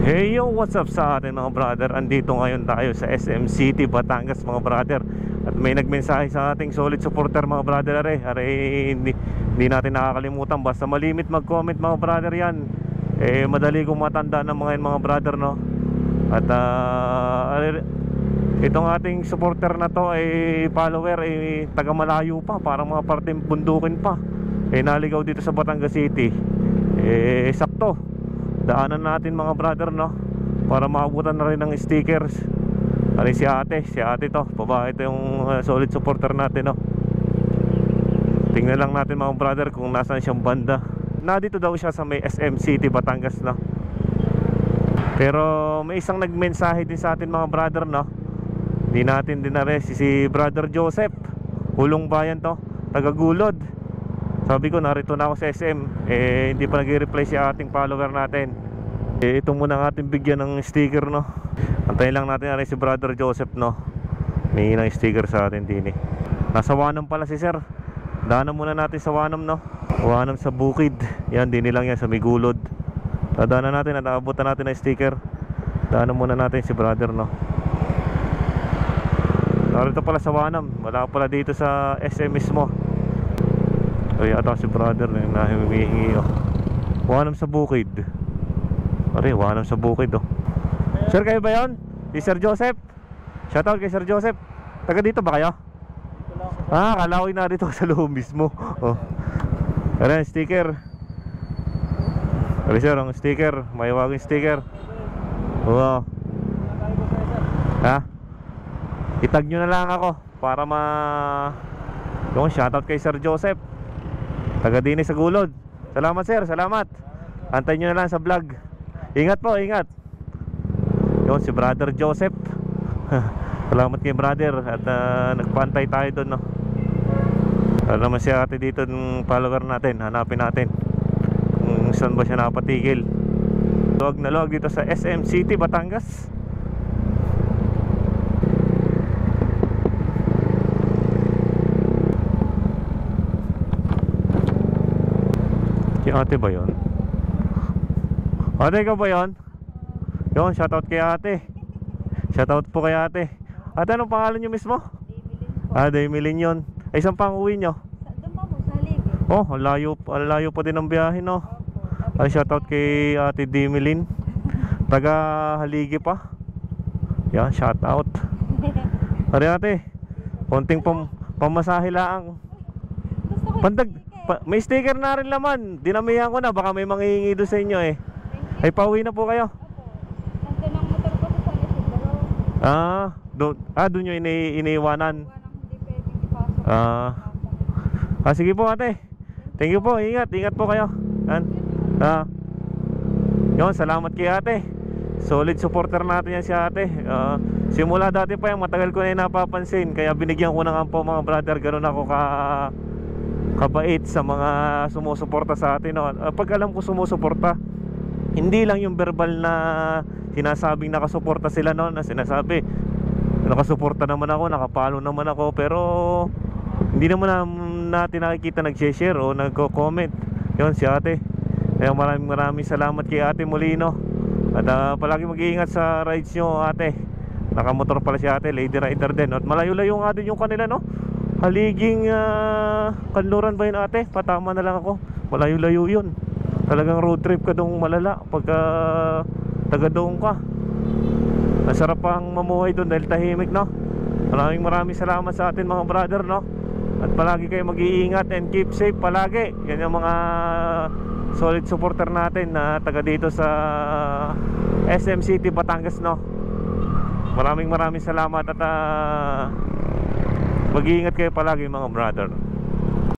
Hey yo, what's up sa atin mga brother? Andito ngayon tayo sa SM City, Batangas mga brother. At may nagmensahe sa ating solid supporter mga brother. Hindi natin nakakalimutan. Basta malimit mag-comment mga brother yan. Madali kong matanda ng mga brother, no? At itong ating supporter na to ay follower, taga malayo pa, parang mga parteng bundukin pa. Naligaw dito sa Batangas City. Sakto daanan natin mga brother, no? Para maabutan na rin ng stickers. Si ate to, babae ito yung solid supporter natin, no? Tingnan lang natin mga brother kung nasaan siyang banda. Dito daw siya sa may SM City, Batangas, no? Pero may isang nagmensahe din sa atin mga brother, no? Di natin dinarest si Brother Joseph, Hulong Bayan to, taga Gulod. Sabi ko narito na ako sa SM, hindi pa nag-reply si ating follower natin. Ito muna ang ating bigyan ng sticker, no? Antayin lang natin si Brother Joseph, no? May ng sticker sa atin din, Nasa Wanam pala si sir. Daanan muna natin sa Wanam, no? Wanam sa Bukid. Yan, din lang yan sa Migulod. Dadaanan natin at naabutan natin ng sticker. Daanan muna natin si brother, no? Narito pala sa Wanam. Wala pala dito sa SM mismo. Ay, ata si brother na humihingi, oh. Wanam sa Bukid. Wanam sa Bukid, oh. Sir, kayo ba yun? Si Sir Joseph? Shoutout kay Sir Joseph. Taga dito ba kayo? Kalawin na dito sa loob mismo, oh. Ayan, sticker. Sir, ang sticker. May waging sticker. Wow. Itag nyo na lang ako para yung shoutout kay Sir Joseph, taga din sa Gulod. Salamat sir, salamat. Antayin nyo na lang sa vlog. Ingat po, ingat. Yung si Brother Joseph. Salamat kay brother. At nagpantay tayo doon, no? Alam naman si ate dito ng follower natin. Hanapin natin kung saan ba siya napatigil. Luwag na luwag dito sa SM City, Batangas. Si ate ba yun? Ate, ikaw ba yun? Yun, shoutout kay ate. Shoutout po kay ate. Ate, anong pangalan nyo mismo? Daymilin yun. Ay, saan pang uwi nyo? Doon pa mo, sa Haligi. Oh, layo pa din ang biyahe, no? Ay, shoutout kay ate Daymilin, taga Haligi pa. Yan, shoutout. Ate, konting pamasahe lang. Pandag, may sticker na rin laman. Dinamihan ko na, baka may manghihingi doon sa inyo, Ay, pauwi na po kayo. Nandun ang motor ko sa Isidro. Doon nyo iniiwanan. Hindi pwedeng ipasok. Sige po ate. Thank you po, ingat po kayo. Yun, salamat kay ate. Solid supporter natin yan si ate. Simula dati pa yan, matagal ko na yung napapansin. Kaya binigyan ko na nga po mga brother. Ganun ako kabait sa mga sumusuporta sa atin, no? Pag alam ko sumusuporta, hindi lang yung verbal na sinasabing nakasuporta sila, no? Na sinasabi nakasuporta naman ako, nakapalo naman ako, pero hindi naman natin nakikita nag-share o nagko-comment. Yun si ate. Kaya maraming salamat kay ate Molino. At palagi mag-iingat sa rides nyo, ate. Nakamotor pala si ate, lady rider din. At malayo-layo nga din yung kanila, no? Haliging Kanluran ba yun ate? Patama na lang ako. Malayo-layo yun. Talagang road trip ka doon malala pagka taga doon ka. Masarap pang mamuhay doon dahil tahimik, no? Maraming salamat sa atin mga brother, no? At palagi kayo mag-iingat and keep safe palagi. Yan yung mga solid supporter natin na taga dito sa SM City, Batangas, no? Maraming salamat at mag-iingat kayo palagi mga brother.